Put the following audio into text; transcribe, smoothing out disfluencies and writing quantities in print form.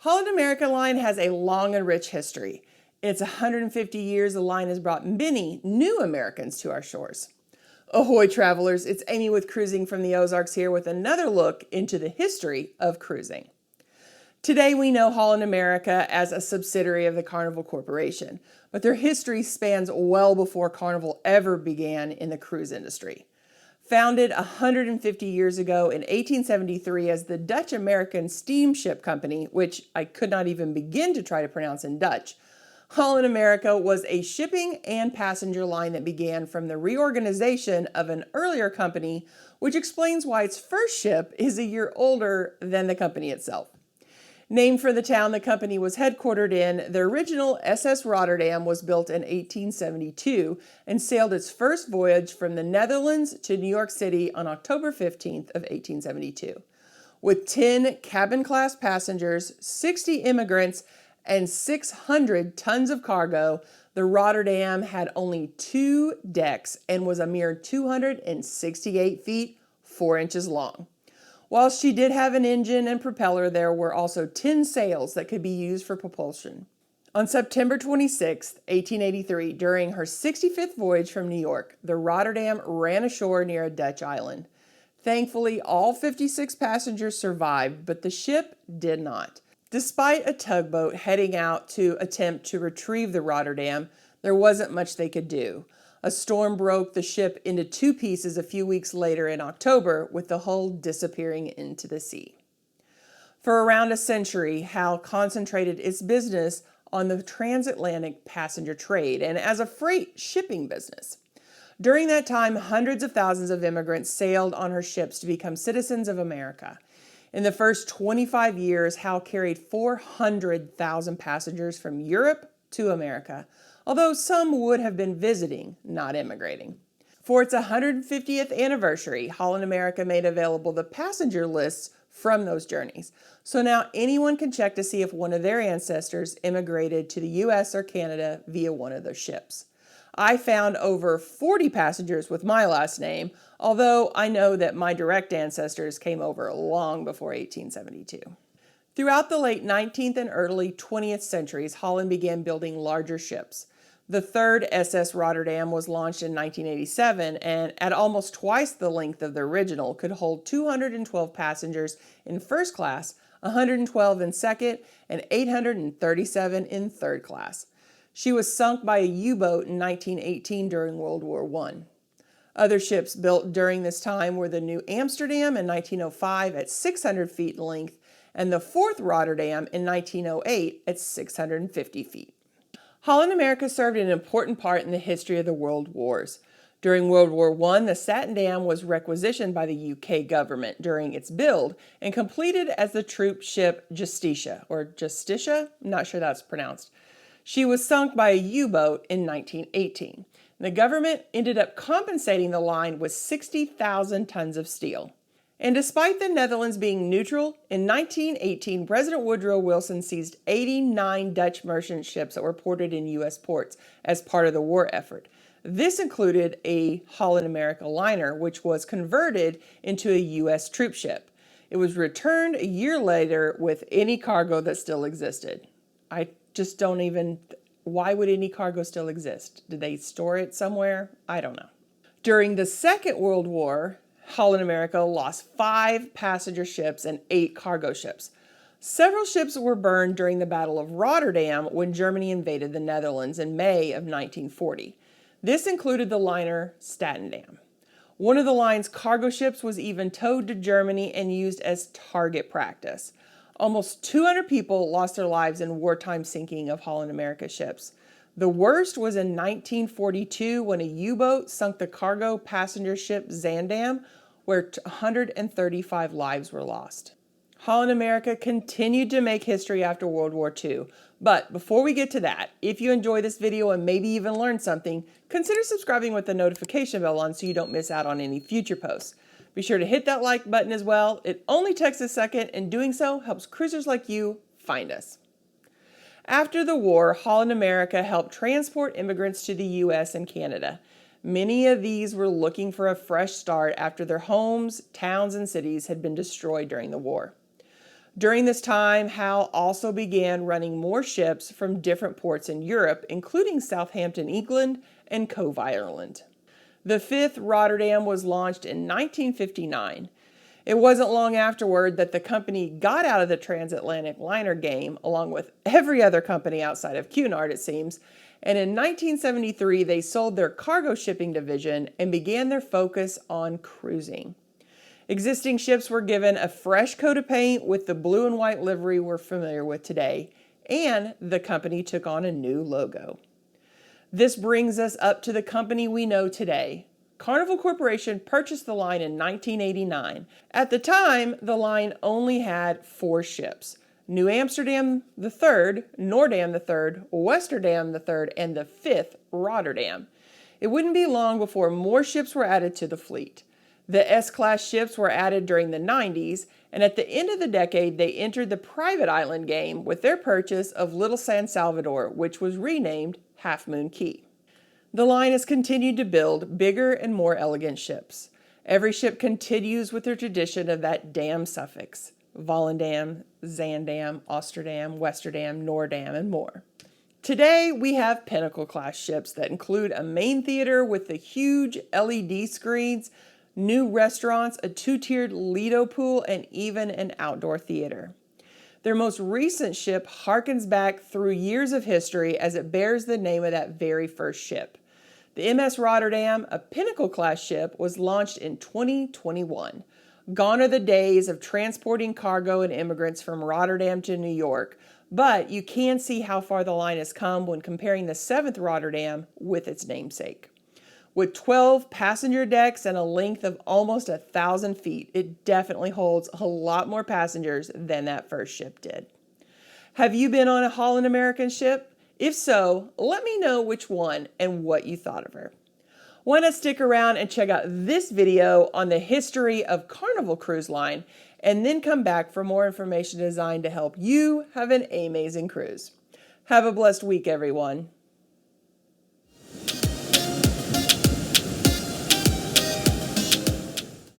Holland America line has a long and rich history. In its 150 years, the line has brought many new Americans to our shores. Ahoy travelers, it's Amy with Cruising from the Ozarks here with another look into the history of cruising. Today we know Holland America as a subsidiary of the Carnival Corporation, but their history spans well before Carnival ever began in the cruise industry. Founded 150 years ago in 1873 as the Dutch American Steamship Company, which I could not even begin to try to pronounce in Dutch, Holland America was a shipping and passenger line that began from the reorganization of an earlier company, which explains why its first ship is a year older than the company itself. Named for the town the company was headquartered in, the original SS Rotterdam was built in 1872 and sailed its first voyage from the Netherlands to New York City on October 15th of 1872. With 10 cabin-class passengers, 60 immigrants, and 600 tons of cargo, the Rotterdam had only 2 decks and was a mere 268 feet, 4 inches long. While she did have an engine and propeller, there were also 10 sails that could be used for propulsion. On September 26, 1883, during her 65th voyage from New York, the Rotterdam ran ashore near a Dutch island. Thankfully, all 56 passengers survived, but the ship did not. Despite a tugboat heading out to attempt to retrieve the Rotterdam, there wasn't much they could do. A storm broke the ship into 2 pieces a few weeks later in October, with the hull disappearing into the sea. For around a century, Hal concentrated its business on the transatlantic passenger trade and as a freight shipping business. During that time, hundreds of thousands of immigrants sailed on her ships to become citizens of America. In the first 25 years, Hal carried 400,000 passengers from Europe to America, although some would have been visiting, not immigrating. For its 150th anniversary, Holland America made available the passenger lists from those journeys. So now anyone can check to see if one of their ancestors immigrated to the US or Canada via one of those ships. I found over 40 passengers with my last name, although I know that my direct ancestors came over long before 1872. Throughout the late 19th and early 20th centuries, Holland began building larger ships. The third SS Rotterdam was launched in 1987 and at almost twice the length of the original could hold 212 passengers in first class, 112 in second, and 837 in third class. She was sunk by a U-boat in 1918 during World War I. Other ships built during this time were the New Amsterdam in 1905 at 600 feet in length and the fourth Rotterdam in 1908 at 650 feet. Holland America served an important part in the history of the World Wars. During World War I, the Statendam was requisitioned by the UK government during its build and completed as the troop ship Justitia, I'm not sure that's pronounced. She was sunk by a U-boat in 1918. The government ended up compensating the line with 60,000 tons of steel. And despite the Netherlands being neutral, in 1918, President Woodrow Wilson seized 89 Dutch merchant ships that were ported in U.S. ports as part of the war effort. This included a Holland America liner, which was converted into a U.S. troop ship. It was returned a year later with any cargo that still existed. Why would any cargo still exist? Did they store it somewhere? I don't know. During the Second World War, Holland America lost 5 passenger ships and 8 cargo ships. Several ships were burned during the Battle of Rotterdam when Germany invaded the Netherlands in May of 1940. This included the liner Statendam. One of the line's cargo ships was even towed to Germany and used as target practice. Almost 200 people lost their lives in wartime sinking of Holland America ships. The worst was in 1942 when a U-boat sunk the cargo passenger ship Zaandam, where 135 lives were lost. Holland America continued to make history after World War II. But before we get to that, if you enjoy this video and maybe even learn something, consider subscribing with the notification bell on so you don't miss out on any future posts. Be sure to hit that like button as well. It only takes a second, and doing so helps cruisers like you find us. After the war, Holland America helped transport immigrants to the U.S. and Canada. Many of these were looking for a fresh start after their homes, towns, and cities had been destroyed during the war. During this time, Howe also began running more ships from different ports in Europe, including Southampton, England, and Cove, Ireland. The fifth Rotterdam was launched in 1959. It wasn't long afterward that the company got out of the transatlantic liner game, along with every other company outside of Cunard, it seems, and in 1973 they sold their cargo shipping division and began their focus on cruising. Existing ships were given a fresh coat of paint with the blue and white livery we're familiar with today, and the company took on a new logo. This brings us up to the company we know today. Carnival Corporation purchased the line in 1989. At the time, the line only had 4 ships: New Amsterdam III, Noordam III, Westerdam III, and the 5th Rotterdam. It wouldn't be long before more ships were added to the fleet. The S-class ships were added during the 90s, and at the end of the decade, they entered the private island game with their purchase of Little San Salvador, which was renamed Half Moon Cay. The line has continued to build bigger and more elegant ships. Every ship continues with their tradition of that dam suffix: Volendam, Zandam, Osterdam, Westerdam, Noordam, and more. Today, we have Pinnacle-class ships that include a main theater with the huge LED screens, new restaurants, a 2-tiered Lido pool, and even an outdoor theater. Their most recent ship harkens back through years of history as it bears the name of that very first ship. The MS Rotterdam, a Pinnacle-class ship, was launched in 2021. Gone are the days of transporting cargo and immigrants from Rotterdam to New York, but you can see how far the line has come when comparing the 7th Rotterdam with its namesake. With 12 passenger decks and a length of almost 1,000 feet, it definitely holds a lot more passengers than that first ship did. Have you been on a Holland American ship? If so, let me know which one and what you thought of her. Want to stick around and check out this video on the history of Carnival Cruise Line, and then come back for more information designed to help you have an amazing cruise. Have a blessed week, everyone.